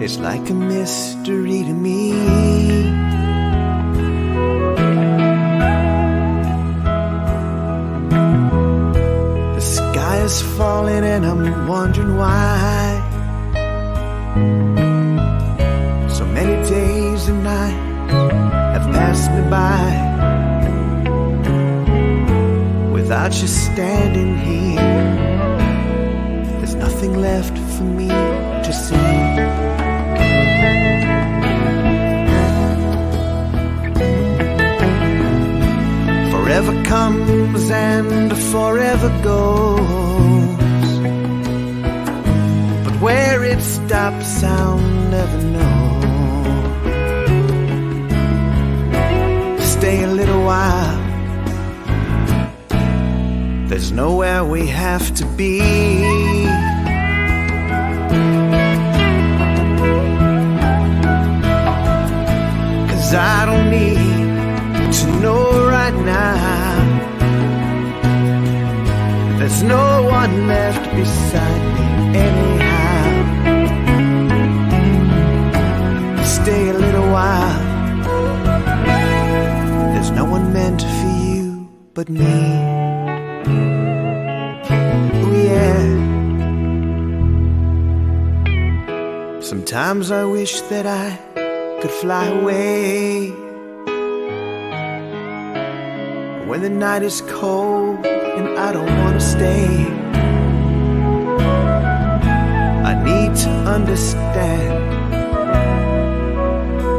It's like a mystery to me. The sky is falling and I'm wondering why. So many days and nights have passed me by without you standing here. There's nothing left for me to see. Forever comes and forever goes, but where it stops I'll never know. Stay a little while, there's nowhere we have to be. Cause I don't need to know right now. There's no one left beside me anyhow. Stay a little while, there's no one meant for you but me. Oh yeah. Sometimes I wish that I could fly away when the night is cold and I don't want to stay. I need to understand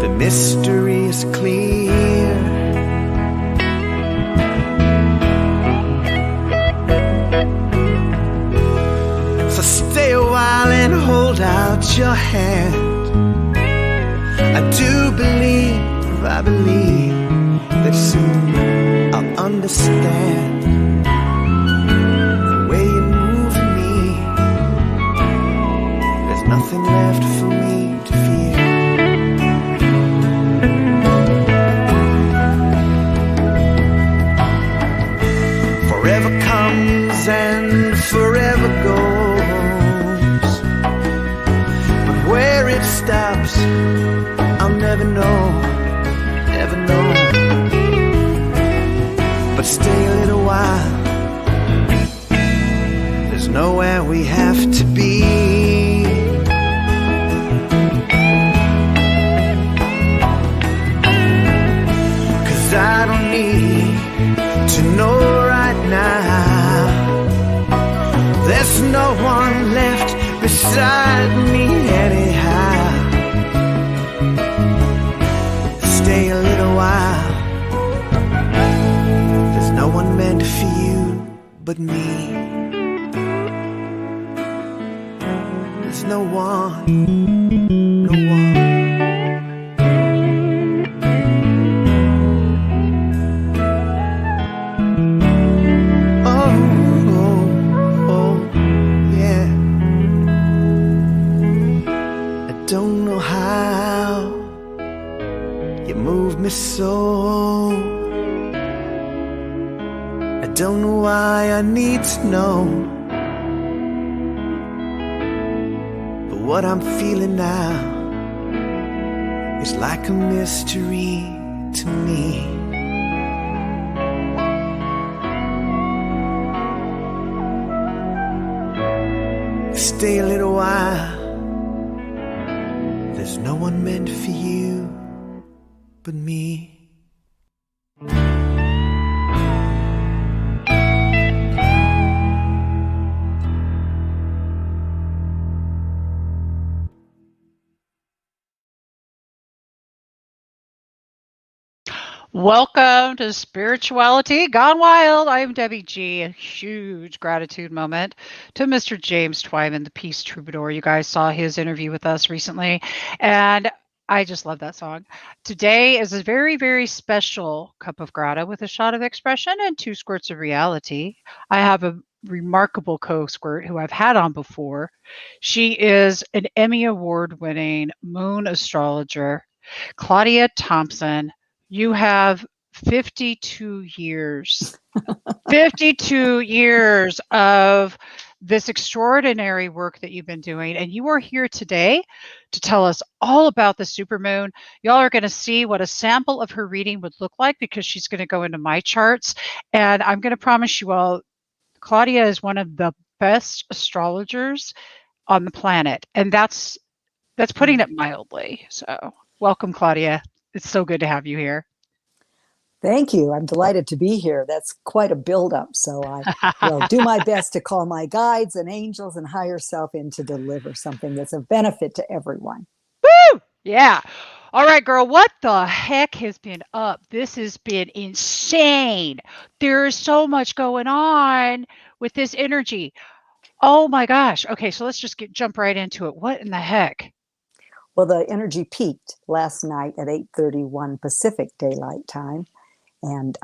the mystery is clear. So stay a while and hold out your hand. I do believe, I believe that soon I'll understand the way you move me. There's nothing left for me to fear. Forever comes and forever goes, but where it stops I'll never know, never know. But stay a little while, there's nowhere we have to be. Cause I don't need to know right now. There's no one left beside me anyhow. Stay a little while, there's no one meant for you but me. There's no one, no one. Oh, oh, oh, yeah. I don't know how you move me so. I don't know why I need to know, but what I'm feeling now is like a mystery to me. Stay a little while, there's no one meant for you but me. Welcome to Spirituality Gone Wild. I'm Debbie G. A huge gratitude moment to Mr. James Twyman, the Peace Troubadour. You guys saw his interview with us recently, and I just love that song. Today is a very, very special cup of grata with a shot of expression and 2 squirts of reality. I have a remarkable co-squirt who I've had on before. She is an Emmy Award-winning moon astrologer, Claudia Thompson. You have 52 years, 52 years of this extraordinary work that you've been doing. And you are here today to tell us all about the supermoon. Y'all are going to see what a sample of her reading would look like because she's going to go into my charts. And I'm going to promise you all, Claudia is one of the best astrologers on the planet. And that's putting it mildly. So welcome, Claudia. It's so good to have you here. Thank you. I'm delighted to be here. That's quite a buildup. So I will do my best to call my guides and angels and higher self in to deliver something that's of benefit to everyone. Woo! Yeah. All right, girl, what the heck has been up? This has been insane. There's so much going on with this energy. Oh my gosh. Okay, so let's just jump right into it. What in the heck? Well, the energy peaked last night at 8:31 Pacific Daylight Time. And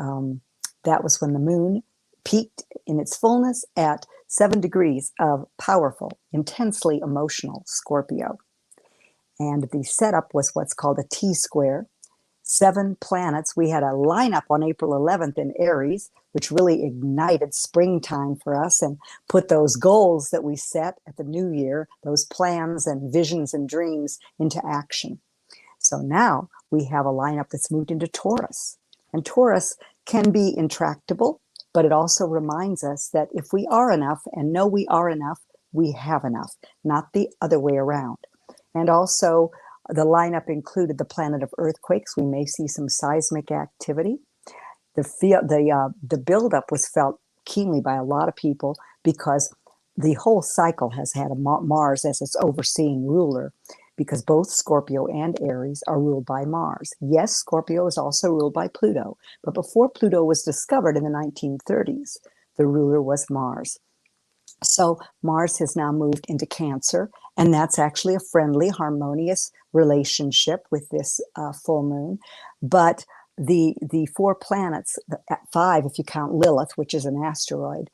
that was when the moon peaked in its fullness at 7 degrees of powerful, intensely emotional Scorpio. And the setup was what's called a T-square. 7 planets. We had a lineup on April 11th in Aries, which really ignited springtime for us and put those goals that we set at the new year, those plans and visions and dreams, into action. So now we have a lineup that's moved into Taurus. And Taurus can be intractable, but it also reminds us that if we are enough and know we are enough, we have enough, not the other way around. And also, the lineup included the planet of earthquakes. We may see some seismic activity. The buildup was felt keenly by a lot of people because the whole cycle has had a Mars as its overseeing ruler, because both Scorpio and Aries are ruled by Mars. Yes, Scorpio is also ruled by Pluto, but before Pluto was discovered in the 1930s, the ruler was Mars. So Mars has now moved into Cancer, and that's actually a friendly, harmonious relationship with this full moon. But the 4 planets, 5 if you count Lilith, which is an asteroid,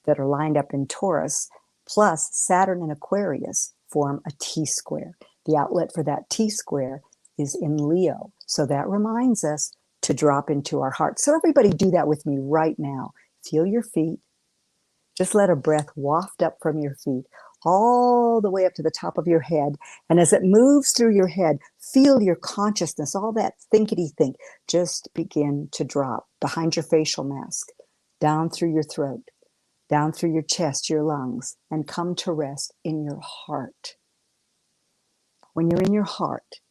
that are lined up in Taurus, plus Saturn and Aquarius form a T-square. The outlet for that T-square is in Leo. So that reminds us to drop into our heart. So everybody do that with me right now. Feel your feet. Just let a breath waft up from your feet all the way up to the top of your head. And as it moves through your head, feel your consciousness, all that thinkety-think, just begin to drop behind your facial mask, down through your throat, down through your chest, your lungs, and come to rest in your heart. When you're in your heart,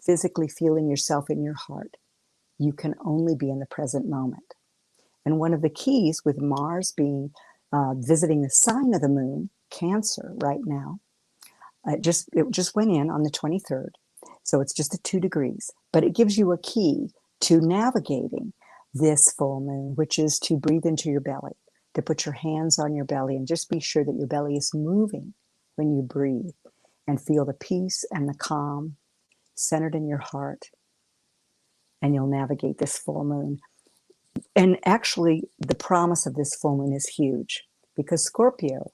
physically feeling yourself in your heart, you can only be in the present moment. And one of the keys with Mars being visiting the sign of the moon, Cancer, right now, it just went in on the 23rd. So it's just at 2 degrees, but it gives you a key to navigating this full moon, which is to breathe into your belly, to put your hands on your belly and just be sure that your belly is moving when you breathe, and feel the peace and the calm centered in your heart. And you'll navigate this full moon. And actually, the promise of this full moon is huge, because Scorpio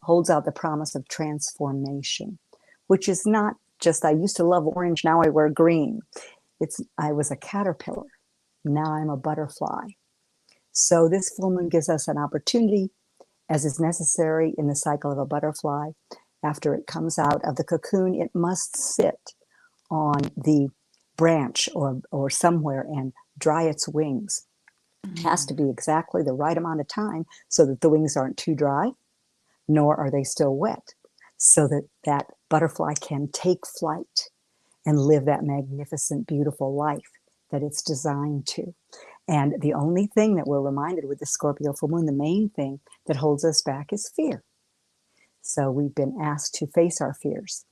holds out the promise of transformation, which is not just, I used to love orange, now I wear green. I was a caterpillar, now I'm a butterfly. So this full moon gives us an opportunity, as is necessary in the cycle of a butterfly. After it comes out of the cocoon, it must sit on the branch or somewhere and dry its wings. It has to be exactly the right amount of time so that the wings aren't too dry, nor are they still wet, so that that butterfly can take flight and live that magnificent, beautiful life that it's designed to. And the only thing that we're reminded with the Scorpio full moon, the main thing that holds us back, is fear. So we've been asked to face our fears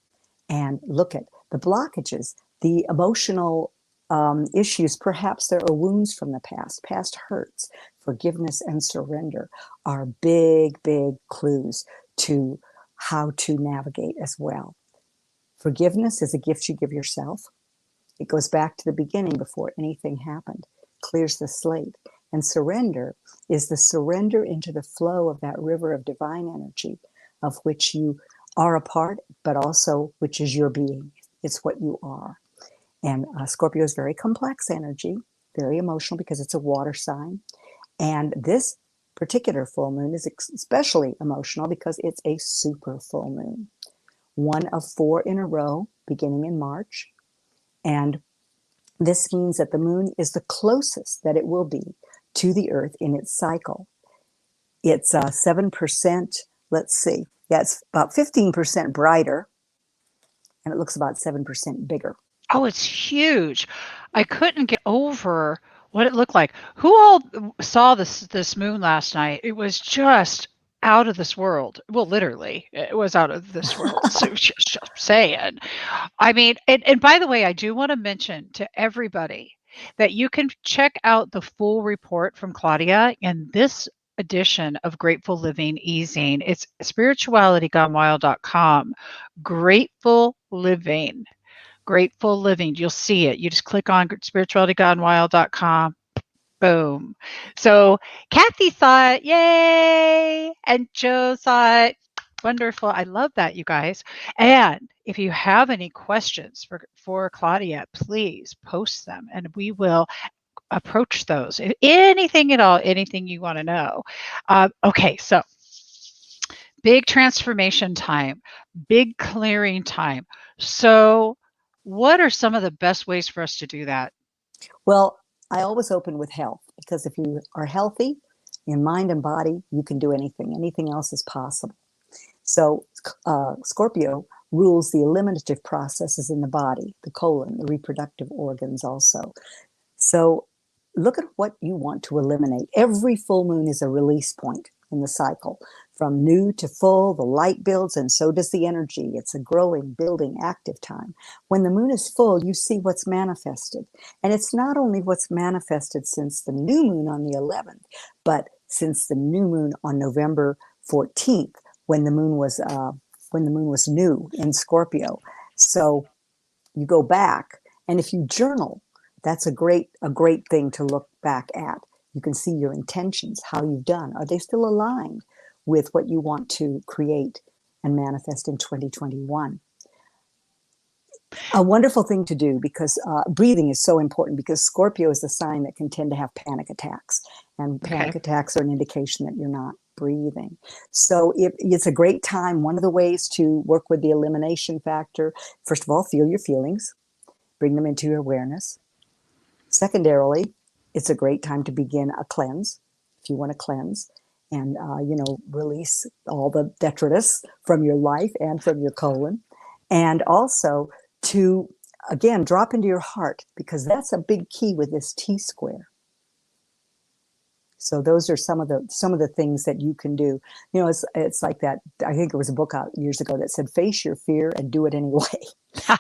and look at the blockages, the emotional issues. Perhaps there are wounds from the past hurts. Forgiveness and surrender are big, big clues to how to navigate as well. Forgiveness is a gift you give yourself. It goes back to the beginning before anything happened, clears the slate. And surrender is the surrender into the flow of that river of divine energy, of which you are a part, but also which is your being. It's what you are. And Scorpio is very complex energy, very emotional because it's a water sign. And this particular full moon is especially emotional because it's a super full moon, one of 4 in a row beginning in March. And this means that the moon is the closest that it will be to the Earth in its cycle. It's 7%, let's see, yeah, it's about 15% brighter, and it looks about 7% bigger. Oh, it's huge. I couldn't get over what it looked like. Who all saw this moon last night? It was just out of this world. Well, literally, it was out of this world. So just saying. I mean, and by the way, I do want to mention to everybody that you can check out the full report from Claudia in this edition of Grateful Living e-zine. It's spiritualitygonewild.com. Grateful Living. Grateful Living. You'll see it. You just click on spiritualitygonewild.com. Boom. So Kathy saw it. Yay. And Joe saw it. Wonderful. I love that, you guys. And if you have any questions for Claudia, please post them and we will approach those. Anything at all, anything you want to know. Okay, so big transformation time, big clearing time. So what are some of the best ways for us to do that? Well, I always open with health, because if you are healthy in mind and body, you can do anything. Anything else is possible. So Scorpio rules the eliminative processes in the body, the colon, the reproductive organs also. So look at what you want to eliminate. Every full moon is a release point in the cycle. From new to full, the light builds, and so does the energy. It's a growing, building, active time. When the moon is full, you see what's manifested. And it's not only what's manifested since the new moon on the 11th, but since the new moon on November 14th, when the moon was new in Scorpio. So you go back, and if you journal, that's a great thing to look back at. You can see your intentions, how you've done. Are they still aligned with what you want to create and manifest in 2021? A wonderful thing to do, because breathing is so important, because Scorpio is the sign that can tend to have panic attacks. And panic attacks are an indication that you're not breathing. So it's a great time. One of the ways to work with the elimination factor, first of all, feel your feelings, bring them into your awareness. Secondarily, it's a great time to begin a cleanse, if you want to cleanse, and release all the detritus from your life and from your colon. And also to, again, drop into your heart, because that's a big key with this T-square. So those are some of the things that you can do. You know, it's like that. I think it was a book out years ago that said, face your fear and do it anyway.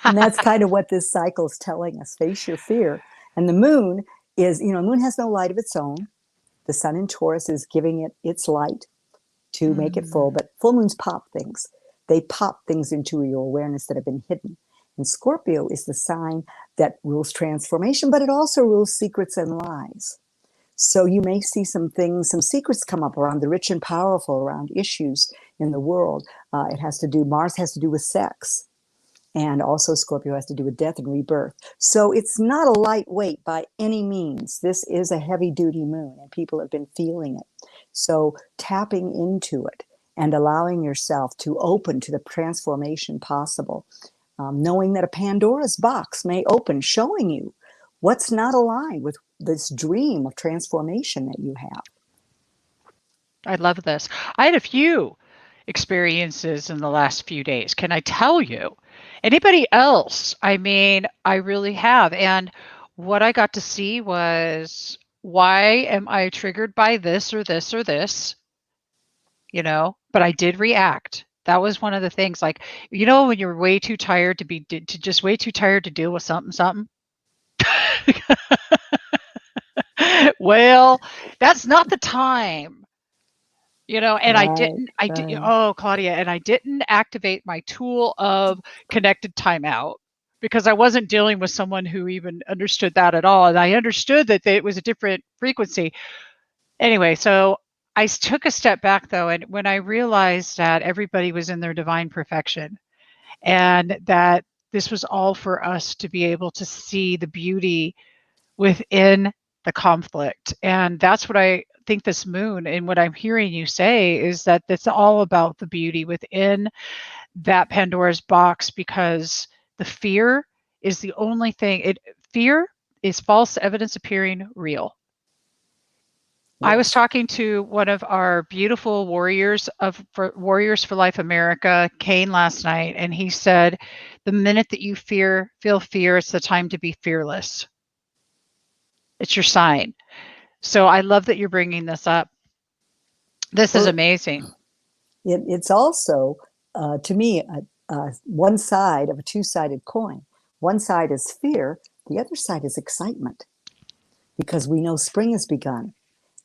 And that's kind of what this cycle is telling us. Face your fear. And the moon is, moon has no light of its own. The sun in Taurus is giving it its light to make it full. But full moons pop things. They pop things into your awareness that have been hidden. And Scorpio is the sign that rules transformation, but it also rules secrets and lies. So you may see some secrets come up around the rich and powerful, around issues in the world. Mars has to do with sex. And also Scorpio has to do with death and rebirth. So it's not a lightweight by any means. This is a heavy duty moon, and people have been feeling it. So tapping into it and allowing yourself to open to the transformation possible, knowing that a Pandora's box may open, showing you what's not aligned with this dream of transformation that you have. I love this. I had a few experiences in the last few days. Can I tell you? Anybody else? I mean, I really have. And what I got to see was, why am I triggered by this or this or this? But I did react. That was one of the things, like, when you're way too tired just way too tired to deal with something. Well, that's not the time. And Right. oh, Claudia, and I didn't activate my tool of connected timeout, because I wasn't dealing with someone who even understood that at all. And I understood that it was a different frequency. Anyway, so I took a step back, though, and when I realized that everybody was in their divine perfection, and that this was all for us to be able to see the beauty within the conflict. And that's what I think this moon, and what I'm hearing you say, is that it's all about the beauty within that Pandora's box, because the fear is the only thing. Fear is false evidence appearing real. I was Yes. talking to one of our beautiful warriors for Warriors for Life America, Kane, last night, and he said, the minute that you feel fear, it's the time to be fearless. It's your sign. So I love that you're bringing this up. This is amazing. It's also, to me, one side of a two-sided coin. One side is fear, the other side is excitement, because we know spring has begun.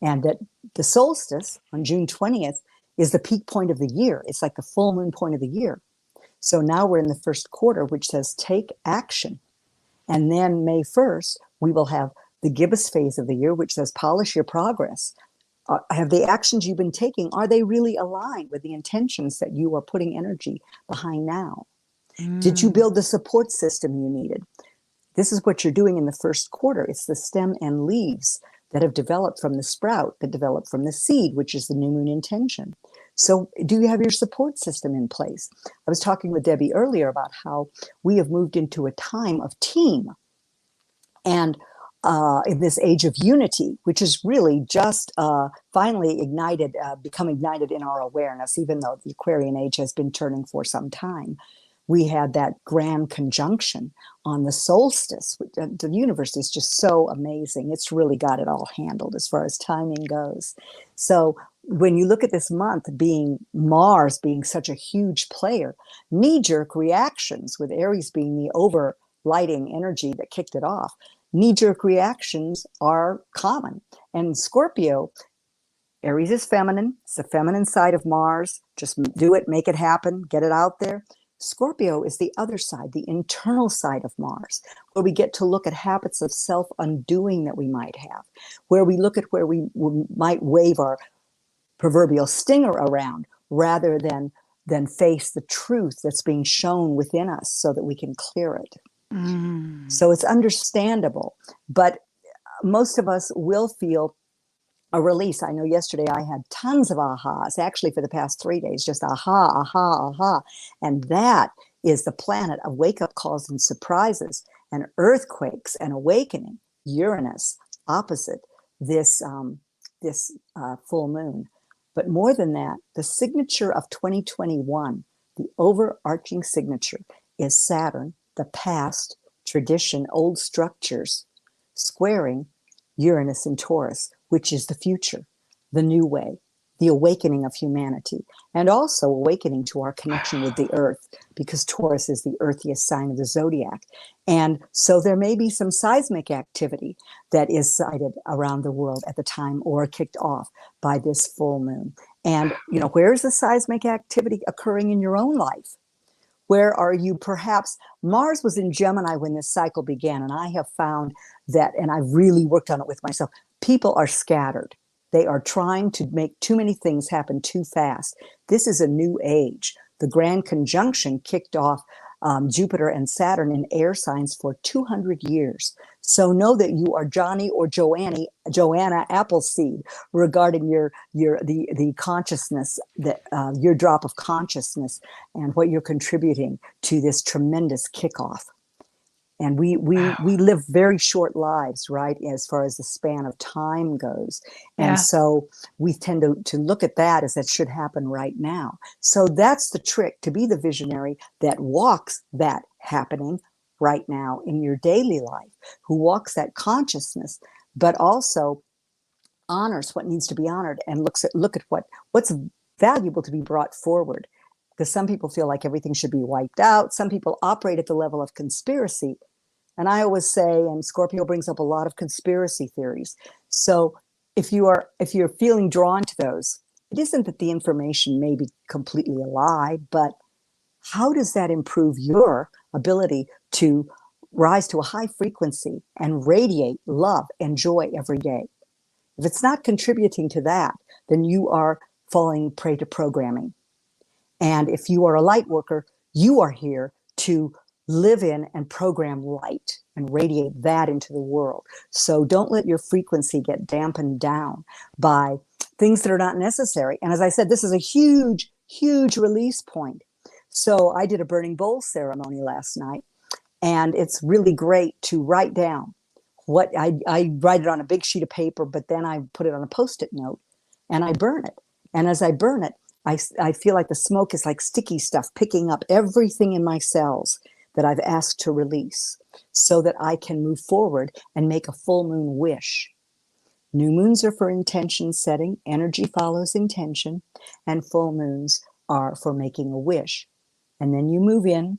And that the solstice on June 20th is the peak point of the year. It's like the full moon point of the year. So now we're in the first quarter, which says take action. And then May 1st, we will have the gibbous phase of the year, which says polish your progress. Have the actions you've been taking, are they really aligned with the intentions that you are putting energy behind now? Did you build the support system you needed? This is what you're doing in the first quarter. It's the stem and leaves that have developed from the sprout, that developed from the seed, which is the new moon intention. So do you have your support system in place? I was talking with Debbie earlier about how we have moved into a time of team. And in this age of unity, which is really just finally ignited, become ignited in our awareness, even though the Aquarian age has been turning for some time. We had that grand conjunction on the solstice. The universe is just so amazing. It's really got it all handled as far as timing goes. So when you look at this month being Mars being such a huge player, knee-jerk reactions, with Aries being the overlighting energy that kicked it off, knee-jerk reactions are common. And Scorpio, Aries is feminine. It's the feminine side of Mars. Just do it, make it happen, get it out there. Scorpio is the other side, the internal side of Mars, where we get to look at habits of self-undoing that we might have, where we look at where we might wave our proverbial stinger around rather than face the truth that's being shown within us so that we can clear it. So it's understandable, but most of us will feel a release. I know yesterday I had tons of ahas, actually for the past 3 days, just aha, aha, aha. And that is the planet of wake-up calls and surprises and earthquakes and awakening. Uranus opposite this full moon. But more than that, the signature of 2021, the overarching signature, is Saturn, the past, tradition, old structures, squaring Uranus in Taurus, which is the future, the new way, the awakening of humanity, and also awakening to our connection with the earth, because Taurus is the earthiest sign of the zodiac. And so there may be some seismic activity that is sighted around the world at the time or kicked off by this full moon. And, where is the seismic activity occurring in your own life? Where are you? Perhaps Mars was in Gemini when this cycle began, and I have found that, and I've really worked on it with myself, people are scattered. They are trying to make too many things happen too fast. This is a new age. The grand conjunction kicked off Jupiter and Saturn in air signs for 200 years. So know that you are Johnny or Joanna Appleseed regarding the consciousness, that your drop of consciousness and what you're contributing to this tremendous kickoff. And we live very short lives, right, as far as the span of time goes. And so we tend to look at that as that should happen right now. So that's the trick, to be the visionary that walks that happening right now in your daily life, who walks that consciousness, but also honors what needs to be honored and look at what's valuable to be brought forward. Because some people feel like everything should be wiped out. Some people operate at the level of conspiracy. And I always say, and Scorpio brings up a lot of conspiracy theories. So if you're feeling drawn to those, it isn't that the information may be completely a lie, but how does that improve your ability to rise to a high frequency and radiate love and joy every day? If it's not contributing to that, then you are falling prey to programming. And if you are a light worker, you are here to live in and program light and radiate that into the world. So don't let your frequency get dampened down by things that are not necessary. And as I said, this is a huge, huge release point. So I did a burning bowl ceremony last night, and it's really great to write down what I write it on a big sheet of paper, but then I put it on a Post-it note and I burn it. And as I burn it, I feel like the smoke is like sticky stuff picking up everything in my cells that I've asked to release, so that I can move forward and make a full moon wish. New moons are for intention setting, energy follows intention, and full moons are for making a wish. And then you move in,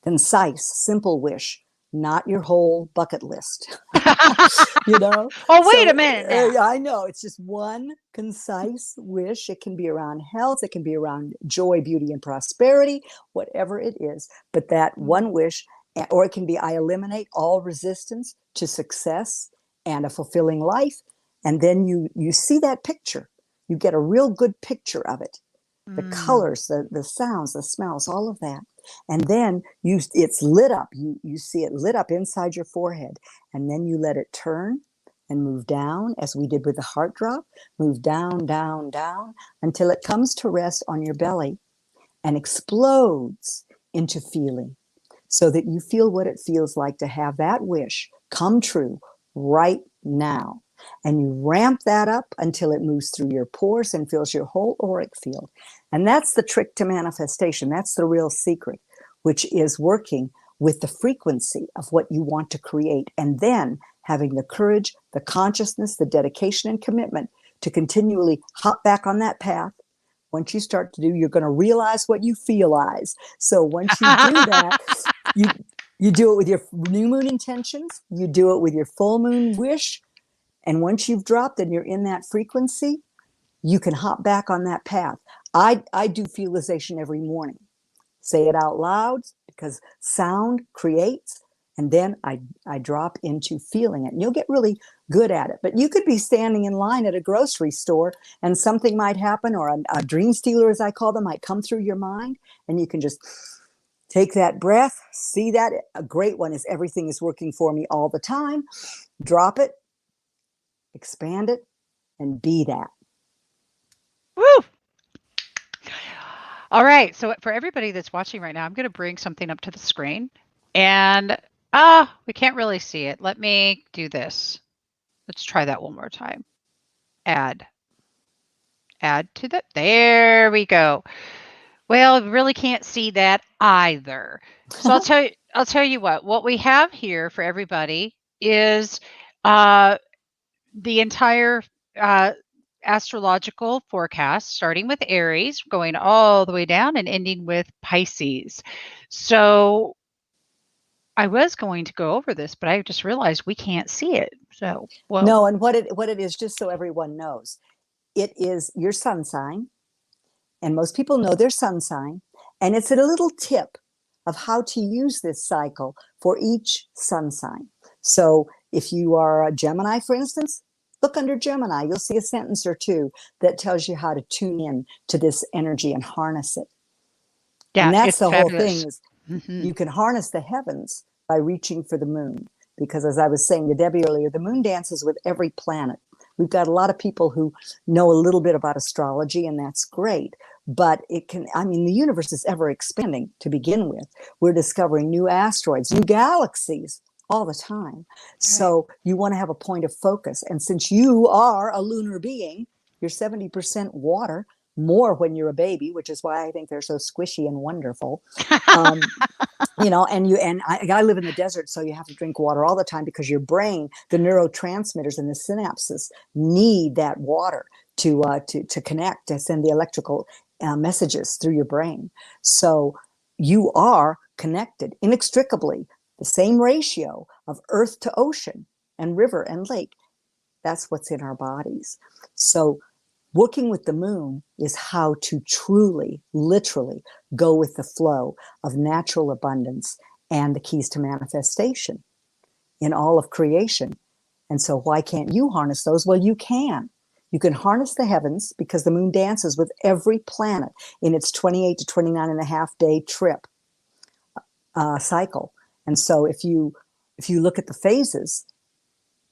concise, simple wish, not your whole bucket list. You know? Oh, wait a minute now. I know. It's just one concise wish. It can be around health. It can be around joy, beauty, and prosperity, whatever it is. But that one wish, or it can be, I eliminate all resistance to success and a fulfilling life. And then you see that picture. You get a real good picture of it. The colors, the sounds, the smells, all of that. And then it's lit up. You see it lit up inside your forehead. And then you let it turn and move down, as we did with the heart drop, move down, down, down, until it comes to rest on your belly and explodes into feeling, so that you feel what it feels like to have that wish come true right now. And you ramp that up until it moves through your pores and fills your whole auric field. And that's the trick to manifestation. That's the real secret, which is working with the frequency of what you want to create, and then having the courage, the consciousness, the dedication, and commitment to continually hop back on that path. Once you start to do, you're going to realize what you feelize. So once you do that, you do it with your new moon intentions, you do it with your full moon wish. And once you've dropped and you're in that frequency, you can hop back on that path. I do feelization every morning. Say it out loud, because sound creates, and then I drop into feeling it. And you'll get really good at it. But you could be standing in line at a grocery store and something might happen, or a dream stealer, as I call them, might come through your mind, and you can just take that breath, see that. A great one is everything is working for me all the time. Drop it, expand it, and be that. Woo! All right. So for everybody that's watching right now, I'm going to bring something up to the screen, and we can't really see it. Let me do this. Let's try that one more time. Add to that. There we go. Well, we really can't see that either. So I'll tell you what we have here for everybody is the entire astrological forecast, starting with Aries, going all the way down and ending with Pisces. So I was going to go over this, but I just realized we can't see it. So, well, no, and what it is, just so everyone knows, it is your sun sign, and most people know their sun sign, and it's a little tip of how to use this cycle for each sun sign. So if you are a Gemini, for instance, look under Gemini. You'll see a sentence or two that tells you how to tune in to this energy and harness it. yeah, And that's it's the fabulous. whole thing, is Mhm. you can harness the heavens by reaching for the moon. Because as I was saying to Debbie earlier, the moon dances with every planet. We've got a lot of people who know a little bit about astrology, and that's great. But the universe is ever expanding to begin with. We're discovering new asteroids, new galaxies all the time. So you want to have a point of focus. And since you are a lunar being, you're 70% water, more when you're a baby, which is why I think they're so squishy and wonderful. I live in the desert, so you have to drink water all the time, because your brain, the neurotransmitters and the synapses need that water to connect, to send the electrical messages through your brain. So you are connected inextricably, the same ratio of earth to ocean and river and lake. That's what's in our bodies. So working with the moon is how to truly, literally go with the flow of natural abundance and the keys to manifestation in all of creation. And so why can't you harness those? Well, you can. You can harness the heavens, because the moon dances with every planet in its 28 to 29 and a half day trip cycle. And so if you look at the phases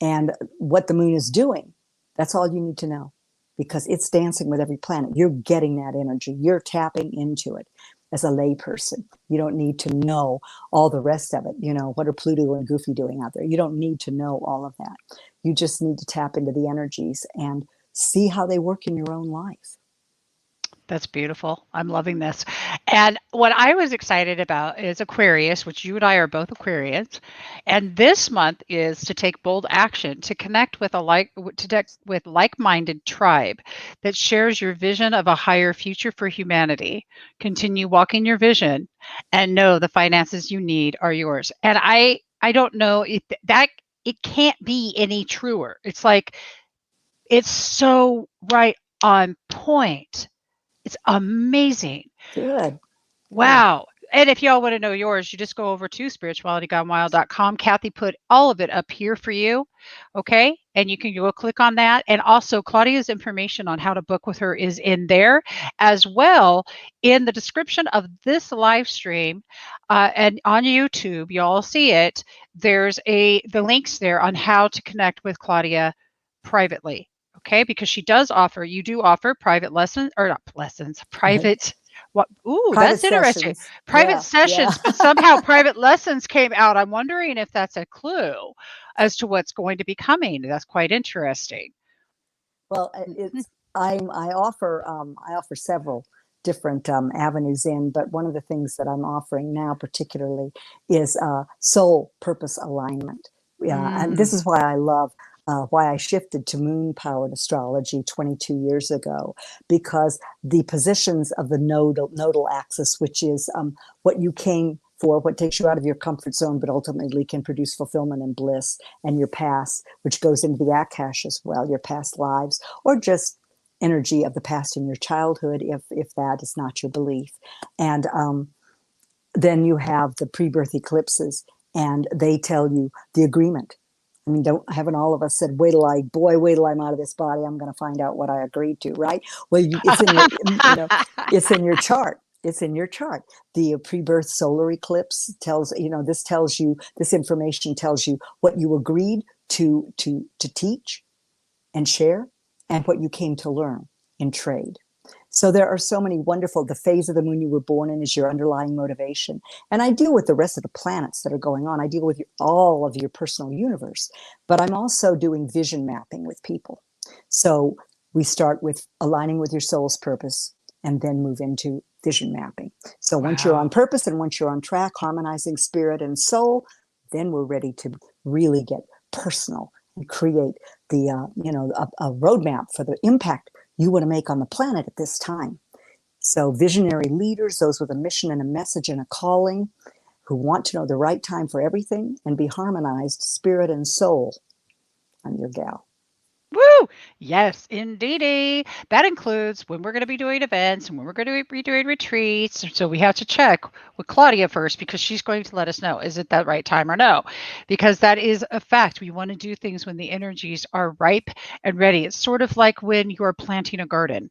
and what the moon is doing, that's all you need to know, because it's dancing with every planet. You're getting that energy. You're tapping into it as a layperson. You don't need to know all the rest of it. You know, what are Pluto and Goofy doing out there? You don't need to know all of that. You just need to tap into the energies and see how they work in your own life. That's beautiful. I'm loving this. And what I was excited about is Aquarius, which you and I are both Aquarians. And this month is to take bold action to connect with with like-minded tribe that shares your vision of a higher future for humanity. Continue walking your vision and know the finances you need are yours. And I don't know if that it can't be any truer. It's like it's so right on point. It's amazing. Good. Wow. And if y'all want to know yours, you just go over to spiritualitygonewild.com. Kathy put all of it up here for you. Okay. And you can go click on that. And also, Claudia's information on how to book with her is in there as well. In the description of this live stream and on YouTube, you all see it. There's the links there on how to connect with Claudia privately. Okay, because you do offer private lessons, or not lessons, private. What? Ooh, Private that's interesting. sessions. Private Yeah, sessions, yeah. but somehow private lessons came out. I'm wondering if that's a clue as to what's going to be coming. That's quite interesting. Well, it's I offer several different avenues in, but one of the things that I'm offering now particularly is soul purpose alignment. Yeah, and this is why I love why I shifted to moon powered astrology 22 years ago, because the positions of the nodal axis, which is what you came for, what takes you out of your comfort zone, but ultimately can produce fulfillment and bliss, and your past, which goes into the Akash as well, your past lives, or just energy of the past in your childhood, if that is not your belief. And then you have the pre-birth eclipses, and they tell you the agreement. I mean, haven't all of us said, wait till I'm out of this body, I'm going to find out what I agreed to, right? Well, it's in your chart. It's in your chart. The pre-birth solar eclipse this information tells you what you agreed to teach and share, and what you came to learn in trade. So there are so many wonderful, the phase of the moon you were born in is your underlying motivation. And I deal with the rest of the planets that are going on. I deal with all of your personal universe, but I'm also doing vision mapping with people. So we start with aligning with your soul's purpose and then move into vision mapping. So once you're on purpose and once you're on track, harmonizing spirit and soul, then we're ready to really get personal and create the, a roadmap for the impact you want to make on the planet at this time. So visionary leaders, those with a mission and a message and a calling, who want to know the right time for everything and be harmonized, spirit and soul. I'm your gal. Woo! Yes, indeedy. That includes when we're going to be doing events and when we're going to be doing retreats. So we have to check with Claudia first, because she's going to let us know, is it that right time or no? Because that is a fact. We want to do things when the energies are ripe and ready. It's sort of like when you're planting a garden.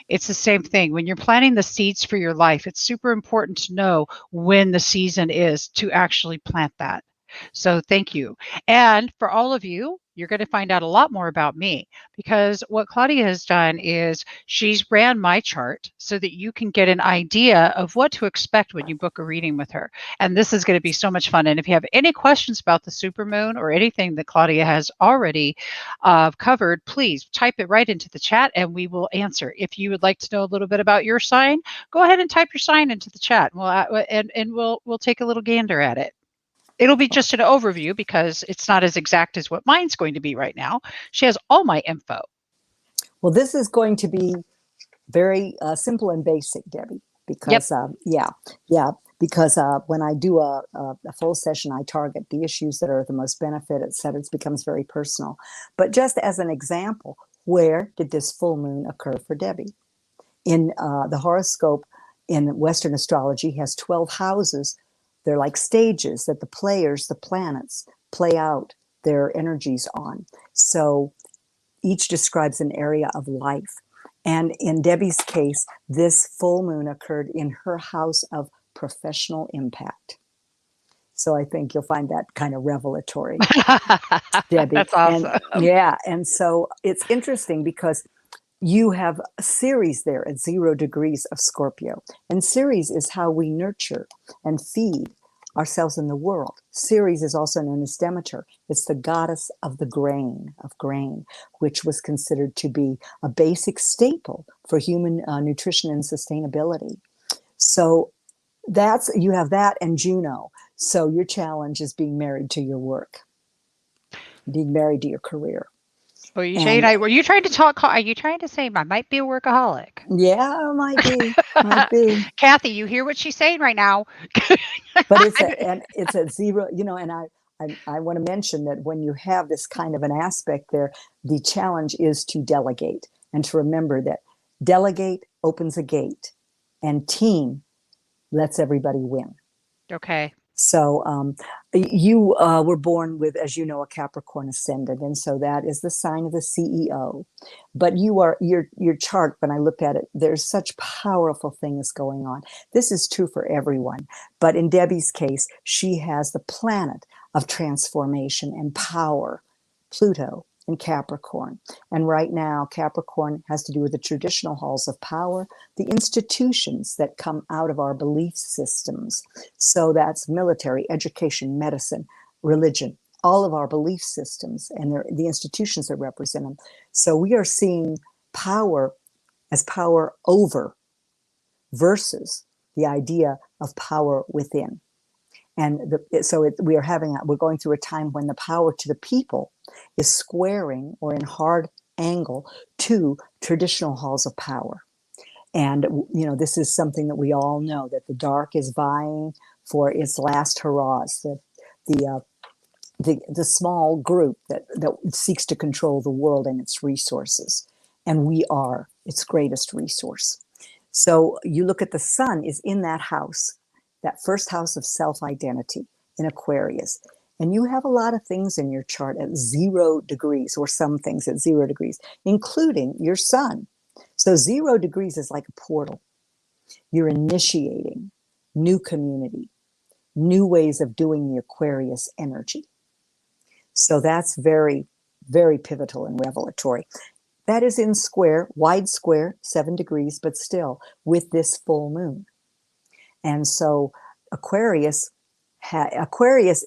It's the same thing. When you're planting the seeds for your life, it's super important to know when the season is to actually plant that. So thank you. And for all of you, you're going to find out a lot more about me, because what Claudia has done is she's ran my chart so that you can get an idea of what to expect when you book a reading with her. And this is going to be so much fun. And if you have any questions about the supermoon or anything that Claudia has already covered, please type it right into the chat and we will answer. If you would like to know a little bit about your sign, go ahead and type your sign into the chat, and we'll take a little gander at it. It'll be just an overview because it's not as exact as what mine's going to be right now. She has all my info. Well, this is going to be very simple and basic, Debbie, because because when I do a full session, I target the issues that are the most benefit, et cetera. It becomes very personal. But just as an example, where did this full moon occur for Debbie? In the horoscope in Western astrology has 12 houses. They're like stages that the planets play out their energies on. So each describes an area of life. And in Debbie's case, this full moon occurred in her house of professional impact. So I think you'll find that kind of revelatory, Debbie. That's awesome. And yeah, and so it's interesting because you have a Ceres there at 0 degrees of Scorpio. And Ceres is how we nurture and feed ourselves in the world. Ceres is also known as Demeter. It's the goddess of the grain, which was considered to be a basic staple for human nutrition and sustainability. So you have that and Juno. So your challenge is being married to your work, being married to your career. Were you trying to talk? Are you trying to say I might be a workaholic? Yeah, might be. Kathy, you hear what she's saying right now? But it's a 0, and I want to mention that when you have this kind of an aspect there, the challenge is to delegate and to remember that delegate opens a gate and team lets everybody win. Okay. So you were born with, as you know, a Capricorn ascendant, and so that is the sign of the CEO. But your chart, when I look at it, there's such powerful things going on. This is true for everyone, but in Debbie's case, she has the planet of transformation and power, Pluto in Capricorn. And right now, Capricorn has to do with the traditional halls of power, the institutions that come out of our belief systems. So that's military, education, medicine, religion, all of our belief systems and the institutions that represent them. So we are seeing power as power over versus the idea of power within. And we're going through a time when the power to the people is squaring or in hard angle to traditional halls of power. And, this is something that we all know, that the dark is vying for its last hurrahs, the small group that seeks to control the world and its resources. And we are its greatest resource. So you look at the sun is in that house, that first house of self-identity in Aquarius. And you have a lot of things in your chart at 0 degrees, or some things at 0 degrees, including your sun. So 0 degrees is like a portal. You're initiating new community, new ways of doing the Aquarius energy. So that's very, very pivotal and revelatory. That is in square, wide square, 7 degrees, but still with this full moon. And so Aquarius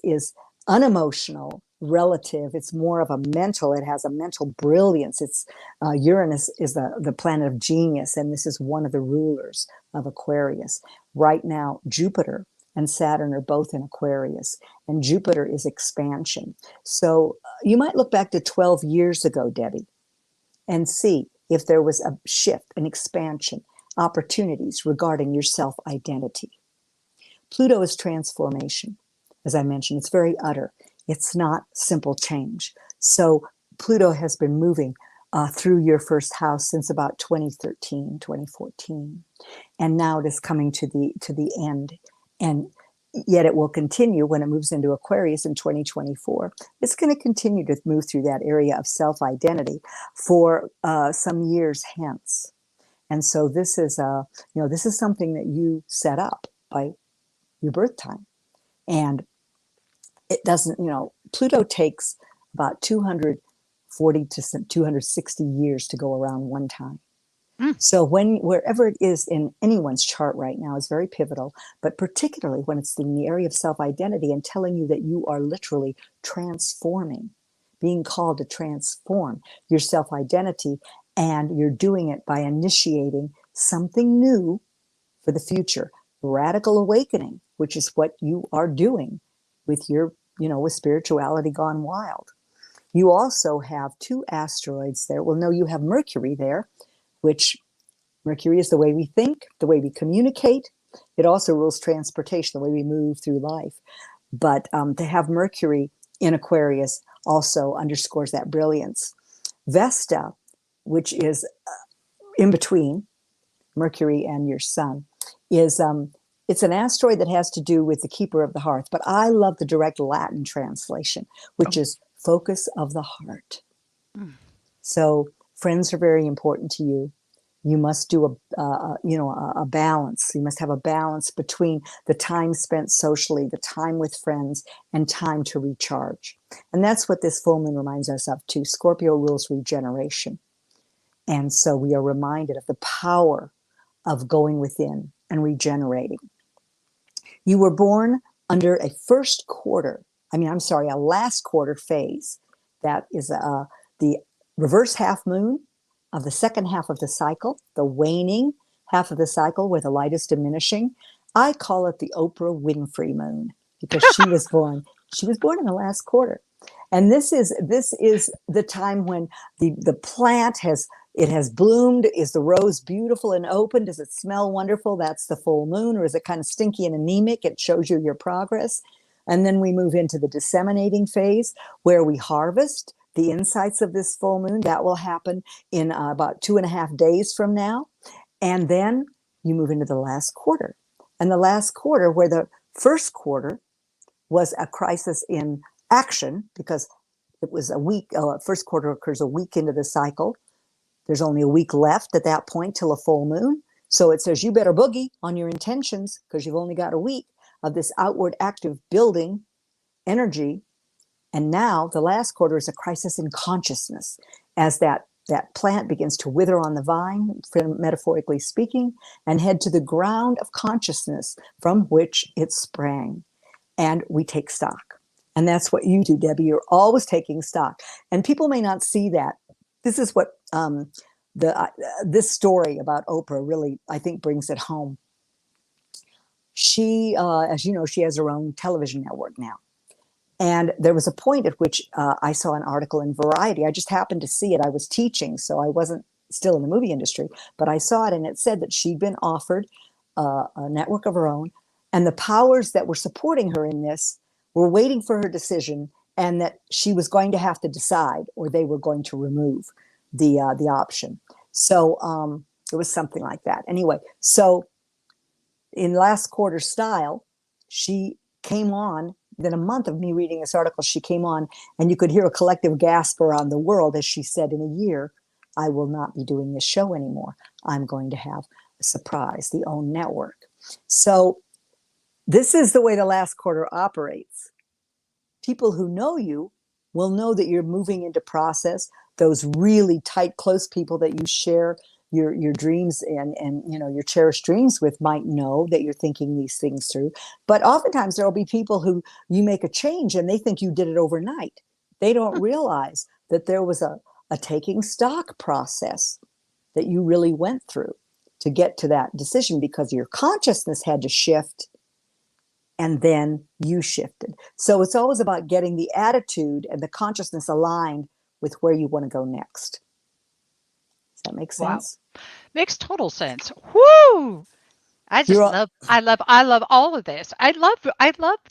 is unemotional, relative. It's more of a mental. It has a mental brilliance. It's Uranus is the planet of genius, and this is one of the rulers of Aquarius. Right now, Jupiter and Saturn are both in Aquarius, and Jupiter is expansion. So you might look back to 12 years ago, Debbie, and see if there was a shift, an expansion, opportunities regarding your self-identity. Pluto is transformation. As I mentioned, it's very utter. It's not simple change. So Pluto has been moving through your first house since about 2013, 2014. And now it is coming to the end. And yet it will continue when it moves into Aquarius in 2024. It's going to continue to move through that area of self-identity for some years hence. And so this is something that you set up by your birth time. And it doesn't, Pluto takes about 240 to 260 years to go around one time. So wherever it is in anyone's chart right now is very pivotal, but particularly when it's in the area of self-identity and telling you that you are literally transforming, being called to transform your self-identity, and you're doing it by initiating something new for the future, radical awakening, which is what you are doing with your, with spirituality gone wild. You also have 2 asteroids there. Well, no, you have Mercury there, which Mercury is the way we think, the way we communicate. It also rules transportation, the way we move through life. But to have Mercury in Aquarius also underscores that brilliance. Vesta, which is in between Mercury and your sun, is it's an asteroid that has to do with the keeper of the hearth. But I love the direct Latin translation, which is focus of the heart. So friends are very important to you. You must do a balance. You must have a balance between the time spent socially, the time with friends, and time to recharge. And that's what this full moon reminds us of too. Scorpio rules regeneration. And so we are reminded of the power of going within and regenerating. You were born under a last quarter phase. That is the reverse half moon of the second half of the cycle, the waning half of the cycle where the light is diminishing. I call it the Oprah Winfrey moon because she was born in the last quarter. And this is the time when the plant has bloomed. Is the rose beautiful and open? Does it smell wonderful? That's the full moon. Or is it kind of stinky and anemic? It shows you your progress. And then we move into the disseminating phase where we harvest the insights of this full moon. That will happen in about 2.5 days from now. And then you move into the last quarter. And the last quarter, where the first quarter was a crisis in action because it was a week, first quarter occurs a week into the cycle. There's only a week left at that point till a full moon. So it says you better boogie on your intentions because you've only got a week of this outward active building energy. And now the last quarter is a crisis in consciousness as that plant begins to wither on the vine, metaphorically speaking, and head to the ground of consciousness from which it sprang. And we take stock. And that's what you do, Debbie. You're always taking stock. And people may not see that. This is what this story about Oprah really, I think, brings it home. She, as you know, she has her own television network now. And there was a point at which I saw an article in Variety. I just happened to see it. I was teaching, so I wasn't still in the movie industry, but I saw it, and it said that she'd been offered a network of her own, and the powers that were supporting her in this were waiting for her decision, and that she was going to have to decide, or they were going to remove the option. So it was something like that. Anyway, so in last quarter style, she came on. Within a month of me reading this article, she came on, and you could hear a collective gasp around the world as she said, in a year, I will not be doing this show anymore. I'm going to have a surprise, the own network. So this is the way the last quarter operates. People who know you will know that you're moving into process. Those really tight, close people that you share your dreams and your cherished dreams with might know that you're thinking these things through. But oftentimes there will be people who you make a change and they think you did it overnight. They don't realize that there was a taking stock process that you really went through to get to that decision because your consciousness had to shift and then you shifted. So it's always about getting the attitude and the consciousness aligned with where you want to go next. Does that make sense? Wow. Makes total sense. Woo! I love all of this. I love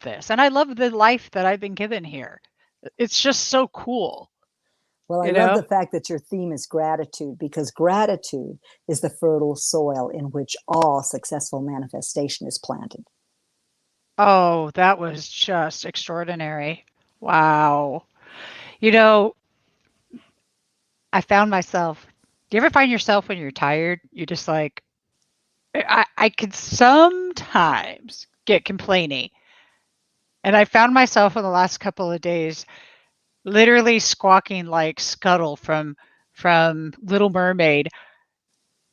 this. And I love the life that I've been given here. It's just so cool. Well, I love the fact that your theme is gratitude, because gratitude is the fertile soil in which all successful manifestation is planted. Oh, that was just extraordinary. Wow. I found myself. Do you ever find yourself when you're tired, you're just like, I could sometimes get complaining. And I found myself in the last couple of days literally squawking like Scuttle from Little Mermaid.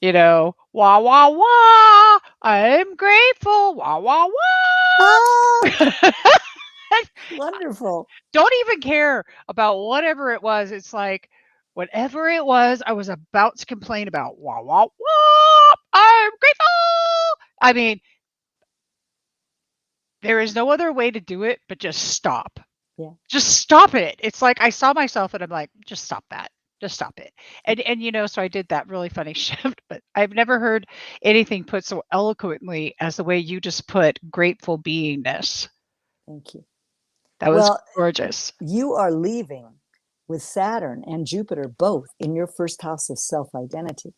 Wah wah wah. I'm grateful. Wah wah wah. Ah, wonderful. Don't even care about whatever it was. It's like whatever it was, I was about to complain about. Wah wah wah. I'm grateful. I mean, there is no other way to do it but just stop. Yeah. Just stop it. It's like I saw myself and I'm like, just stop that. Just stop it. And so I did that really funny shift, but I've never heard anything put so eloquently as the way you just put grateful beingness. Thank you. That was gorgeous. You are leaving with Saturn and Jupiter both in your first house of self-identity.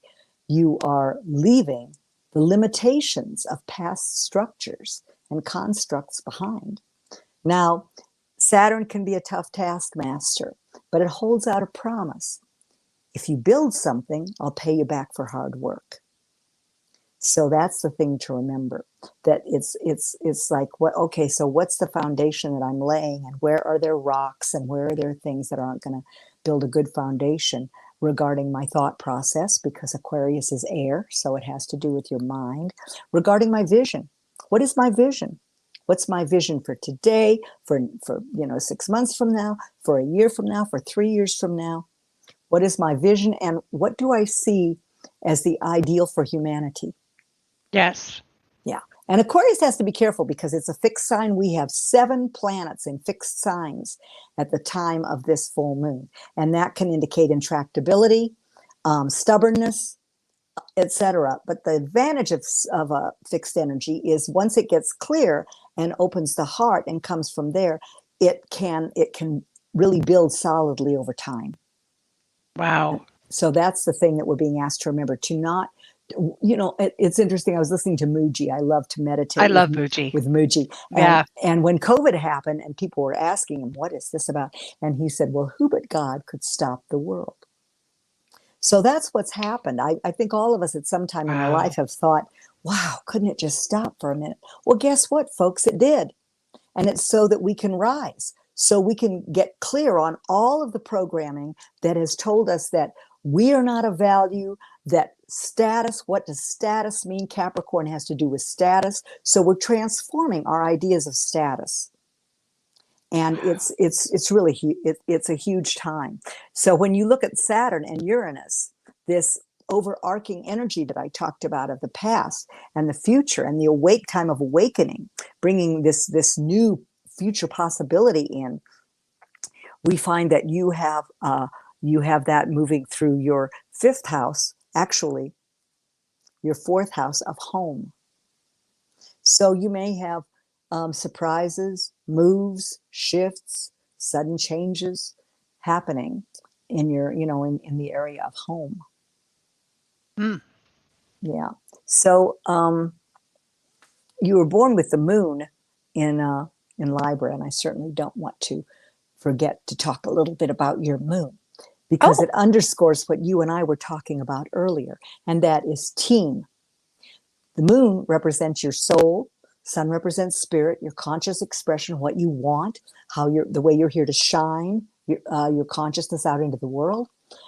You are leaving the limitations of past structures and constructs behind. Now, Saturn can be a tough taskmaster, but it holds out a promise. if you build something, I'll pay you back for hard work. So that's the thing to remember, that it's like, what, okay, so what's the foundation that I'm laying, and where are there rocks, and where are there things that aren't going to build a good foundation regarding my thought process, because Aquarius is air, so it has to do with your mind. Regarding my vision, what is my vision? What's my vision for today, for 6 months from now, for a year from now, for 3 years from now? What is my vision, and what do I see as the ideal for humanity? Yes. Yeah. And Aquarius has to be careful because it's a fixed sign. We have 7 planets in fixed signs at the time of this full moon. And that can indicate intractability, stubbornness, etc. But the advantage of a fixed energy is once it gets clear and opens the heart and comes from there, it can really build solidly over time. Wow. So that's the thing that we're being asked to remember, to not, it's interesting. I was listening to Muji. I love to meditate. I love Muji. With Muji. And when COVID happened and people were asking him, what is this about? And he said, well, who but God could stop the world? So that's what's happened. I think all of us at some time in our life have thought, wow, couldn't it just stop for a minute? Well, guess what, folks? It did. And it's so that we can rise, so we can get clear on all of the programming that has told us that we are not of value, that status, what does status mean? Capricorn has to do with status. So we're transforming our ideas of status. And it's really, it's a huge time. So when you look at Saturn and Uranus, this overarching energy that I talked about of the past and the future and the time of awakening, bringing this new future possibility in, we find that you have that moving through your 5th house, actually your 4th house of home. So you may have surprises, moves, shifts, sudden changes happening in your, in the area of home. Mm. Yeah. So you were born with the moon in Libra, and I certainly don't want to forget to talk a little bit about your moon, because it underscores what you and I were talking about earlier, and that is team. The moon represents your soul. Sun represents spirit, your conscious expression, what you want, the way you're here to shine your consciousness out into the world,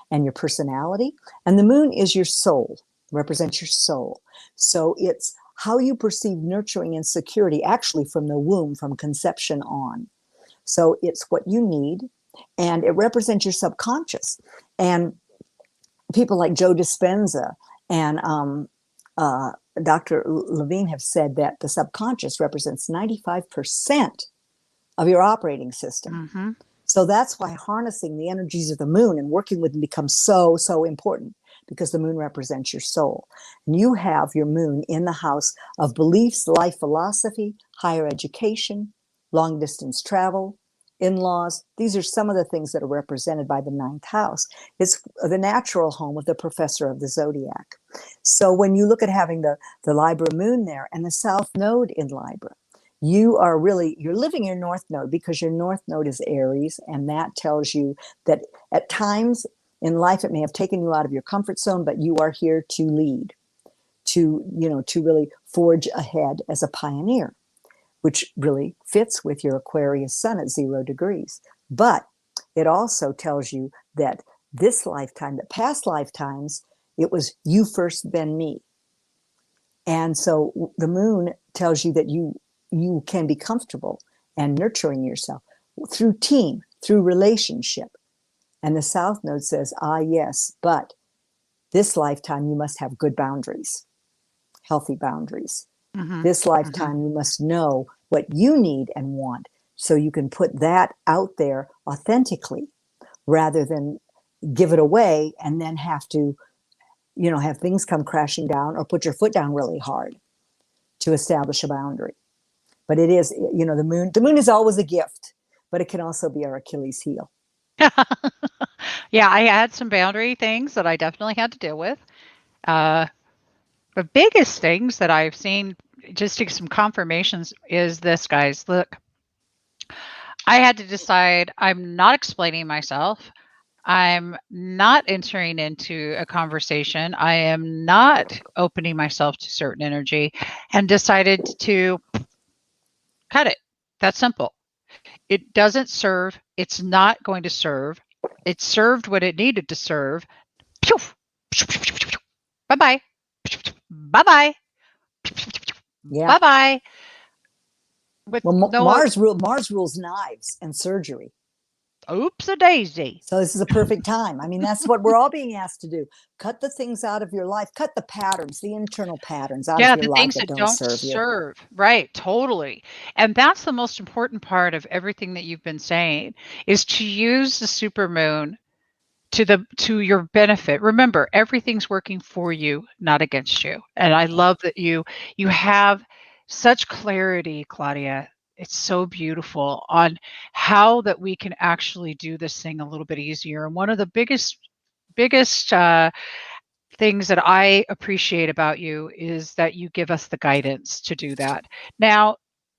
and your personality. And the moon is your soul, represents your soul. So it's how you perceive nurturing and security, actually from the womb, from conception on. So it's what you need, and it represents your subconscious. And people like Joe Dispenza and Dr. Levine have said that the subconscious represents 95% of your operating system. Mm-hmm. So that's why harnessing the energies of the moon and working with them becomes so, so important, because the moon represents your soul. And you have your moon in the house of beliefs, life philosophy, higher education, long distance travel, in-laws. These are some of the things that are represented by the 9th house. It's the natural home of the professor of the zodiac. So when you look at having the Libra moon there and the south node in Libra, you're living your north node, because your north node is Aries, and that tells you that at times in life it may have taken you out of your comfort zone, but you are here to lead, to really forge ahead as a pioneer, which really fits with your Aquarius sun at 0 degrees. But it also tells you that this lifetime, that past lifetimes, it was you first, then me. And so the moon tells you that you can be comfortable and nurturing yourself through team, through relationship. And the south node says, yes, but this lifetime you must have good boundaries, healthy boundaries. Mm-hmm. This lifetime you must know what you need and want, so you can put that out there authentically, rather than give it away and then have to, have things come crashing down, or put your foot down really hard to establish a boundary. But it is, the moon is always a gift, but it can also be our Achilles heel. Yeah, I had some boundary things that I definitely had to deal with. The biggest things that I've seen, just to get some confirmations, is this, guys. Look, I had to decide I'm not explaining myself. I'm not entering into a conversation. I am not opening myself to certain energy and decided to cut it. That's simple. It doesn't serve. It's not going to serve. It served what it needed to serve. Bye-bye. Bye-bye. Yeah. Bye-bye. With Well, no Mars rules knives and surgery. oops-a-daisy. So this is a perfect time. I mean, that's what we're all being asked to do. Cut the things out of your life. Cut the patterns, the internal patterns out of your The life things that that don't don't serve you. serve. Right, totally. And that's the most important part of everything that you've been saying is to use the supermoon to your benefit. Remember, everything's working for you, not against you. And I love that you have such clarity, Claudia. It's so beautiful on how that we can actually do this thing a little bit easier. And one of the biggest things that I appreciate about you is that you give us the guidance to do that. Now,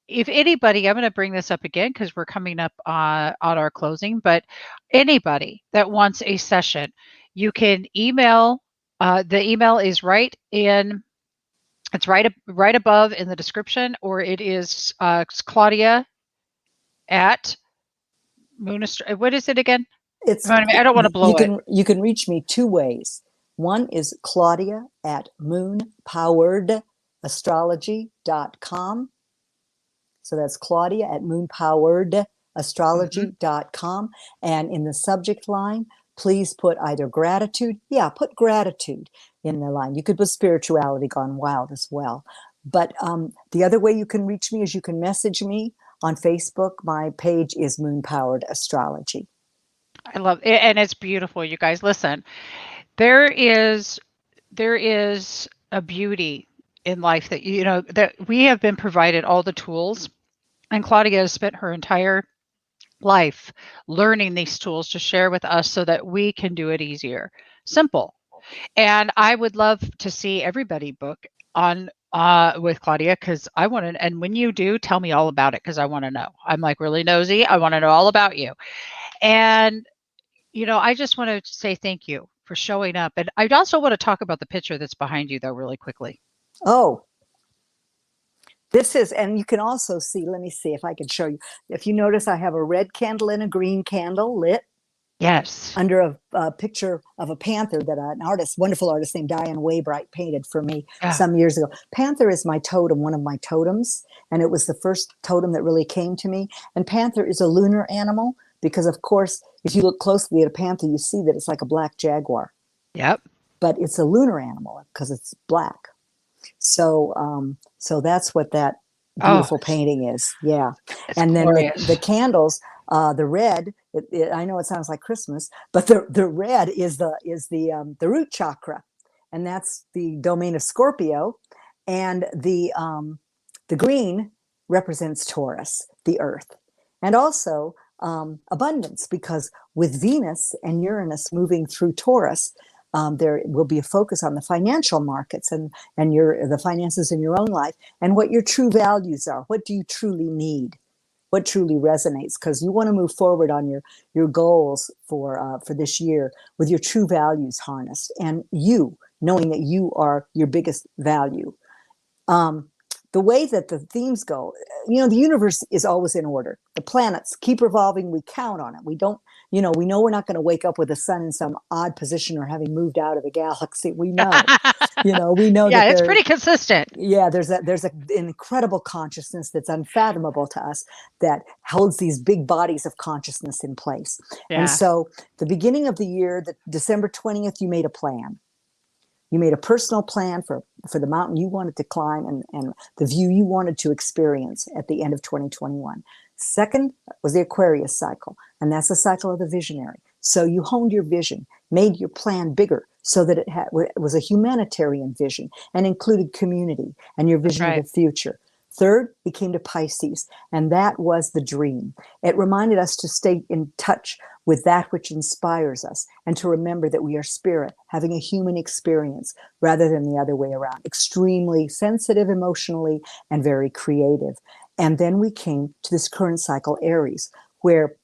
if anybody, I'm going to bring this up again because we're coming up on our closing, but anybody that wants a session, you can email. The email is right in. It's right above in the description, or it is Claudia at What is it again? It's I don't want to blow it. you can reach me two ways. One is Claudia at moonpoweredastrology.com. So that's Claudia at moonpoweredastrology.com. And in the subject line, please put either gratitude. Yeah, put gratitude in the line. You could put spirituality gone wild as well. But the other way you can reach me is you can message me on Facebook. My page is Moon Powered Astrology. I love it, and it's beautiful. You guys, listen. There is a beauty in life that that we have been provided all the tools, and Claudia has spent her entire life learning these tools to share with us so that we can do it easier. Simple. And I would love to see everybody book on with Claudia because I want to. And when you do, tell me all about it because I want to know. I'm like really nosy. I want to know all about you. And I just want to say thank you for showing up. And I also want to talk about the picture that's behind you, though, really quickly. Oh, this is, and you can also see, let me see if I can show you. If you notice, I have a red candle and a green candle lit. Yes. Under a picture of a panther that an wonderful artist named Diane Waybright painted for me some years ago. Panther is my totem, one of my totems, and it was the first totem that really came to me. And panther is a lunar animal because, of course, if you look closely at a panther, you see that it's like a black jaguar. Yep. But it's a lunar animal because it's black. So that's what that beautiful painting is. Yeah. And then the candles, the red, I know it sounds like Christmas, but the red is the root chakra, and that's the domain of Scorpio, and the green represents Taurus, the earth, and also abundance, because with Venus and Uranus moving through Taurus, there will be a focus on the financial markets and the finances in your own life and what your true values are. What do you truly need? What truly resonates? Because you want to move forward on your goals for this year with your true values harnessed, and you knowing that you are your biggest value. The way that the themes go, the universe is always in order. The planets keep revolving. We count on it. We don't, we know we're not going to wake up with the sun in some odd position or having moved out of the galaxy. We know, we know that it's pretty consistent. Yeah, there's an incredible consciousness that's unfathomable to us that holds these big bodies of consciousness in place. Yeah. And so the beginning of the year, December 20th, you made a plan. You made a personal plan for the mountain you wanted to climb and the view you wanted to experience at the end of 2021. Second was the Aquarius cycle, and that's the cycle of the visionary. So you honed your vision, made your plan bigger so that it was a humanitarian vision and included community and your vision of the future. Third, we came to Pisces, and that was the dream. It reminded us to stay in touch with that which inspires us and to remember that we are spirit, having a human experience rather than the other way around, extremely sensitive emotionally and very creative. And then we came to this current cycle, Aries, where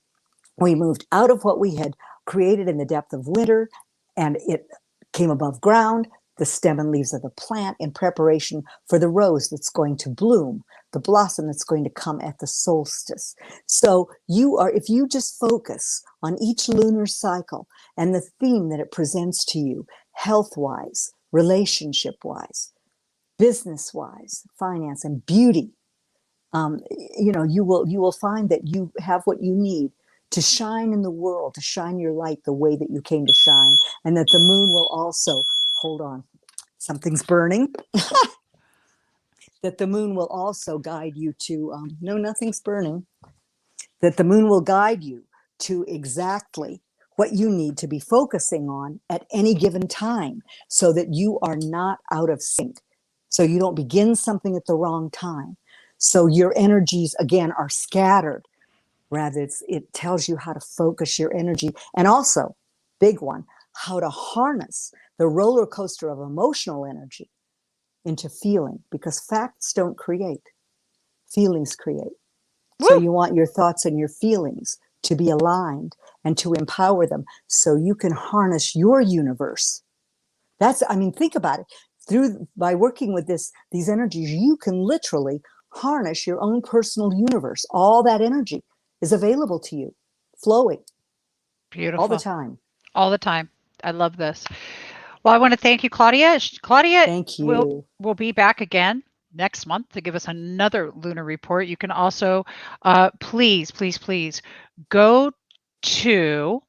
we moved out of what we had created in the depth of winter, and it came above ground, the stem and leaves of the plant, in preparation for the rose that's going to bloom, the blossom that's going to come at the solstice. So if you just focus on each lunar cycle and the theme that it presents to you, health-wise, relationship-wise, business-wise, finance and beauty, you will find that you have what you need to shine in the world, to shine your light the way that you came to shine, and that the moon will also, hold on, something's burning, that the moon will also guide you to, no, nothing's burning, that the moon will guide you to exactly what you need to be focusing on at any given time, so that you are not out of sync, so you don't begin something at the wrong time. So your energies, again, are scattered. Rather, it tells you how to focus your energy. And also, big one, how to harness the roller coaster of emotional energy into feeling, because facts don't create, feelings create. Woo! So you want your thoughts and your feelings to be aligned and to empower them so you can harness your universe. Think about it. By working with these energies, you can literally harness your own personal universe. All that energy is available to you, flowing. Beautiful. All the time. All the time. I love this. Well, I want to thank you, Claudia. Claudia Thank you. will be back again next month to give us another lunar report. You can also, please go to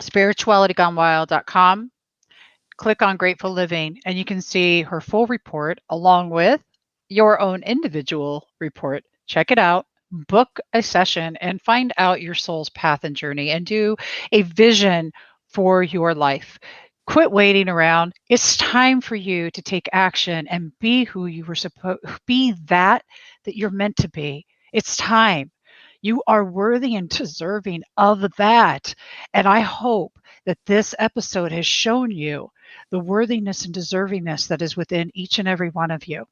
spiritualitygonewild.com, click on Grateful Living, and you can see her full report along with your own individual report. Check it out, book a session, and find out your soul's path and journey, and do a vision for your life. Quit waiting around. It's time for you to take action and be who you were supposed be, that you're meant to be. It's time. You are worthy and deserving of that. And I hope that this episode has shown you the worthiness and deservingness that is within each and every one of you,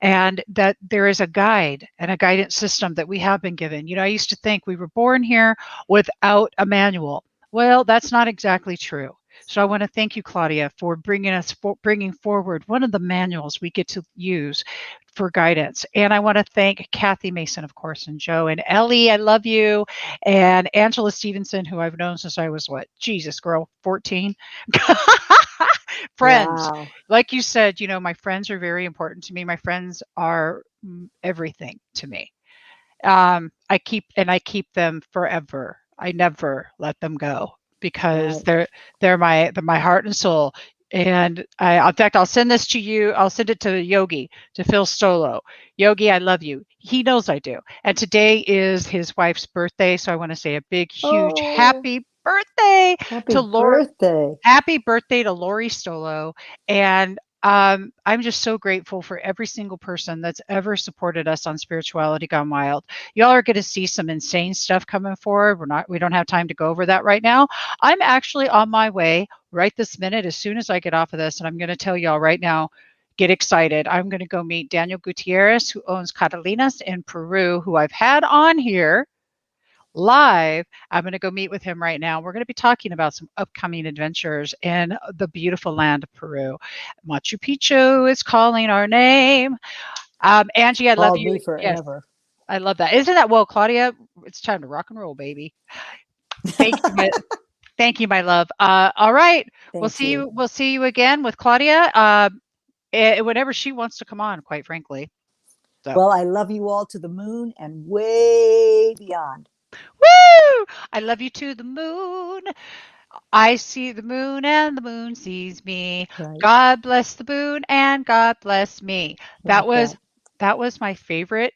and that there is a guide and a guidance system that we have been given. I used to think we were born here without a manual. Well, that's not exactly true. So I want to thank you, Claudia, for bringing forward one of the manuals we get to use for guidance. And I want to thank Kathy Mason, of course, and Joe and Ellie. I love you. And Angela Stevenson, who I've known since I was 14. Friends. Wow. Like you said, my friends are very important to me. My friends are everything to me. I keep them forever. I never let them go, because Right. they're my heart and soul. And in fact, I'll send this to you. I'll send it to Yogi, to Phil Stolo. Yogi, I love you. He knows I do. And today is his wife's birthday, so I want to say a big, huge happy birthday to Lori. Birthday. Happy birthday to Lori Stolo. And I'm just so grateful for every single person that's ever supported us on Spirituality Gone Wild. Y'all are going to see some insane stuff coming forward. We don't have time to go over that right now. I'm actually on my way right this minute, as soon as I get off of this, and I'm going to tell y'all right now, get excited. I'm going to go meet Daniel Gutierrez, who owns Catalinas in Peru, who I've had on here live. I'm going to go meet with him right now. We're going to be talking about some upcoming adventures in the beautiful land of Peru. Machu Picchu is calling our name. Angie, I love you. Me forever. Yes, I love that. Isn't that, well, Claudia, it's time to rock and roll, baby. Thank you, my love. All right. We'll see you again with Claudia whenever she wants to come on, quite frankly. So. Well, I love you all to the moon and way beyond. Woo! I love you to the moon. I see the moon and the moon sees me. Right. God bless the moon and God bless me. That was my favorite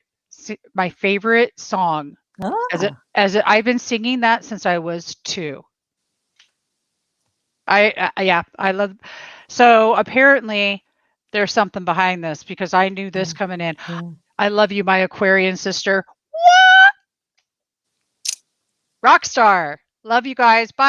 song. I've been singing that since I was 2. I love. So apparently there's something behind this, because I knew this coming in. Yeah. I love you, my Aquarian sister. What? Rockstar. Love you guys. Bye.